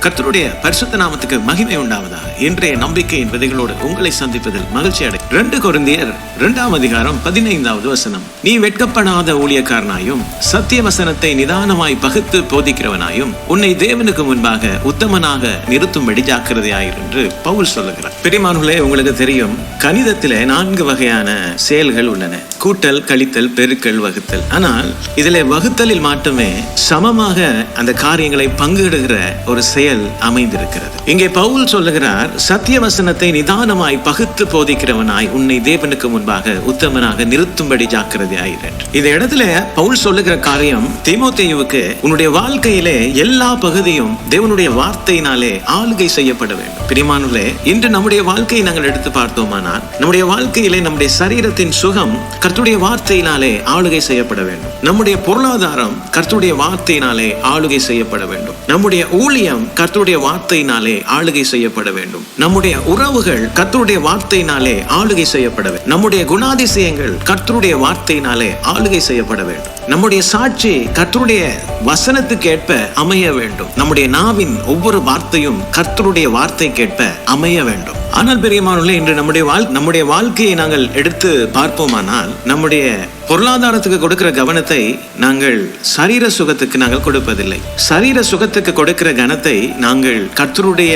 கர்த்தருடைய பரிசுத்த நாமத்துக்கு மகிமை உண்டாவதா. இன்றைய நம்பிக்கையின் விதைகளோடு உங்களை சந்திப்பதில் மகிழ்ச்சி அடை. 2 கொரிந்தியர் 2ஆம் அதிகாரம் 15வது வசனம். நீ வெட்கப்படாத ஊழியக்காரனாயும் சத்திய வசனத்தை நிதானமாய் பகுத்து போதிக்கிறவனாயும் உன்னை தேவனுக்கு முன்பாக உத்தமனாக நிறுத்தும்படி ஜாக்கிரதையாயிரு என்று பவுல் சொல்லுகிறார். பிரியமானவர்களே, உங்களுக்கு தெரியும், கணிதத்திலே 4 வகையான செயல்கள் உள்ளன: கூட்டல், கழித்தல், பெருக்கல், வகுத்தல். ஆனால் இதிலே வகுத்தலில் மட்டுமே சமமாக அந்த காரியங்களை பங்கிடுகிற ஒரு செயல் அமைந்திருக்கிறது. இங்கே பவுல் சொல்லுகிறார், சத்திய வசனத்தை நிதானமாய் பகுத்து போதிக்கிறவனாய் உன்னை தேவனுக்கு முன்பாக உத்தமனாக நிறுத்தும்படி ஜாக்கிரதையாயிரு. இந்த இடத்துல பவுல் சொல்லுகிற காரியம் தீமோத்தேயுவுக்கு, உன்னுடைய வாழ்க்கையிலே எல்லா பகுதியும் தேவனுடைய வார்த்தையினாலே ஆளுகை செய்யப்பட வேண்டும். பிரியமானவர்களே, இன்று நம்முடைய வாழ்க்கையை நாங்கள் எடுத்து பார்த்தோமானால், நம்முடைய வாழ்க்கையிலே நம்முடைய சரீரத்தின் சுகம் கர்த்தருடைய வார்த்தையினாலே ஆளுகை செய்யப்பட வேண்டும். நம்முடைய பொருளாதாரம் கர்த்தருடைய வார்த்தையினாலே ஆளுகை செய்யப்பட வேண்டும். நம்முடைய ஊழியம் கர்த்தருடைய வார்த்தையினாலே ஆளுகை செய்யப்பட வேண்டும். நம்முடைய உறவுகள் கர்த்தருடைய வார்த்தையினாலே ஆளுகை செய்யப்பட வேண்டும். நம்முடைய குணாதிசயங்கள் கர்த்தருடைய வார்த்தையினாலே ஆளுகை செய்யப்பட வேண்டும். நம்முடைய சாட்சி கர்த்தருடைய வசனத்துக்கு ஏற்ப அமைய வேண்டும். நம்முடைய நாவின் ஒவ்வொரு வார்த்தையும் கர்த்தருடைய வார்த்தைக்கேற்ப அமைய வேண்டும். ஆனால் பிரியமானவர்களே, இன்று நம்முடைய வாழ்க்கையை நாங்கள் எடுத்து பார்ப்போமானால், நம்முடைய பொருளாதாரத்துக்கு கொடுக்கிற கவனத்தை நாங்கள் சரீர சுகத்துக்கு நாங்கள் கொடுப்பதில்லை. சரீர சுகத்துக்கு கொடுக்கிற கனத்தை நாங்கள் கர்த்தருடைய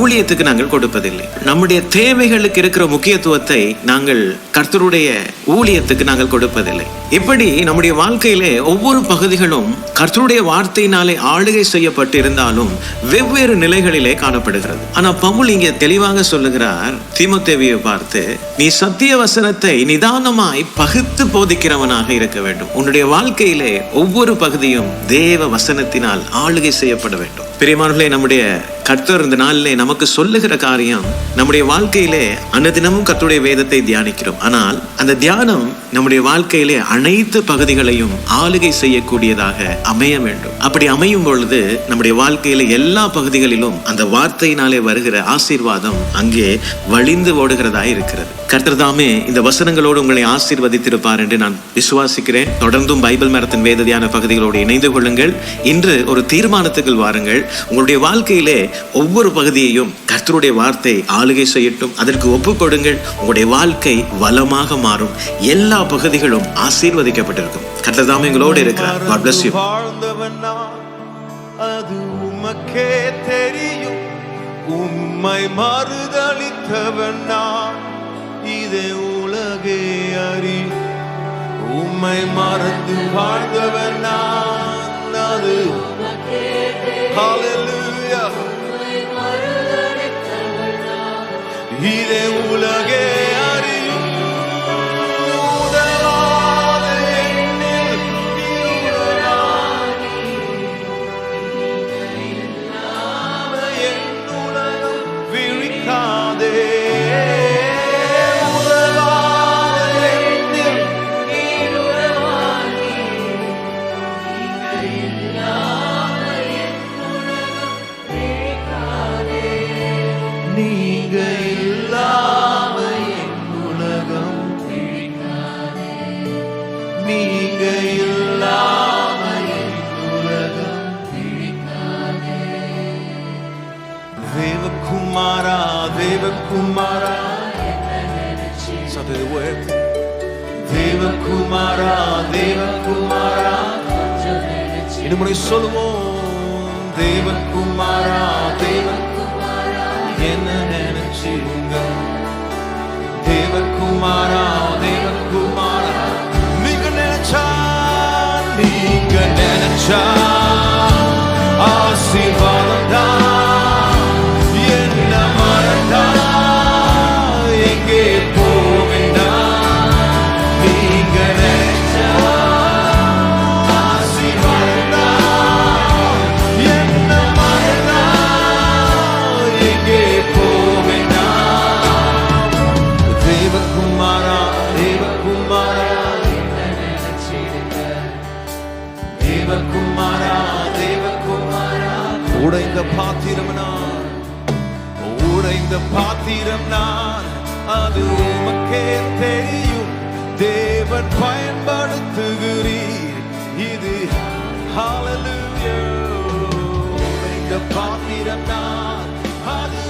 ஊழியத்துக்கு நாங்கள் கொடுப்பதில்லை. நம்முடைய தேவைகளுக்கு இருக்கிற முக்கியத்துவத்தை நாங்கள் கர்த்தருடைய ஊழியத்துக்கு நாங்கள் கொடுப்பதில்லை. இப்படி நம்முடைய வாழ்க்கையிலே ஒவ்வொரு பகுதிகளும் கர்த்தருடைய வார்த்தையினாலே ஆளுகை செய்யப்பட்டு இருந்தாலும் வெவ்வேறு நிலைகளிலே காணப்படுகிறது. ஆனா பவுல் இங்கே தெளிவாக சொல்லுகிறார், தீமோத்தேயுவை பார்த்து, நீ சத்திய வசனத்தை நிதானமாய் பகுத்து போதிக்கிறவனாக இருக்க வேண்டும். உன்னுடைய வாழ்க்கையிலே ஒவ்வொரு பகுதியும் தேவ வசனத்தினால் ஆளுகை செய்யப்பட வேண்டும். பிரியமானவர்களே, நம்முடைய கர்த்தர் இந்த நாளிலே நமக்கு சொல்லுகிற காரியம், நம்முடைய வாழ்க்கையிலே அன்னதினமும் கர்த்தருடைய வேதத்தை தியானிக்கிறோம். ஆனால் அந்த தியானம் நம்முடைய வாழ்க்கையிலே அனைத்து பகுதிகளையும் ஆளுகை செய்யக்கூடியதாக அமைய வேண்டும். அப்படி அமையும் பொழுது நம்முடைய வாழ்க்கையில எல்லா பகுதிகளிலும் அந்த வார்த்தையினாலே வருகிற ஆசீர்வாதம் அங்கே வழிந்து ஓடுகிறதாய் இருக்கிறது. கர்த்தர் தாமே இந்த வசனங்களோடு உங்களை ஆசீர்வதித்திருப்பார் என்று நான் விசுவாசிக்கிறேன். தொடர்ந்தும் பைபிள் மரத்தின் வேத தியான பகுதிகளோடு இணைந்து கொள்ளுங்கள். இன்று ஒரு தீர்மானத்துக்கு வாருங்கள். உங்களுடைய வாழ்க்கையிலே ஒவ்வொரு பகுதியையும் கர்த்தருடைய வார்த்தை ஆளுகை செய்யட்டும். அதற்கு ஒப்புக் கொடுங்கள். உங்களுடைய வாழ்க்கை வளமாக மாறும். எல்லா பகுதிகளும் ஆசீர்வதிக்கப்பட்டிருக்கும். கர்த்தர் தாமே உங்களோடு இருக்கிறார். God bless you. அது உமக்கே தெரியும். உம்மை மறுதலித்தவன் நான், இதை உலகே அறி. உம்மை மறந்து வாழ்ந்தவன் நான், அது உமக்கே தெரியும். Hallelujah. இதை உலகே அறியும். தேவகுமாரா, தேவகுமாரா, தேவகுமாரா, இன்னும் சொல்லுவோம். தேவகுமாரா, தேவகுமாரா, என்ன நினைச்சீங்க? தேவகுமாரா, தேவகுமாரா, நீங்க நினைச்சா ஆசீர்வாதம் தான். உடைந்த பாத்திரம் நான், உடைந்த பாத்திரம் நான், அது உமக்கே தெரியும். தேவன் பயன்படுத்துகிறீர் இது. Hallelujah. பாத்திரம் நான் அது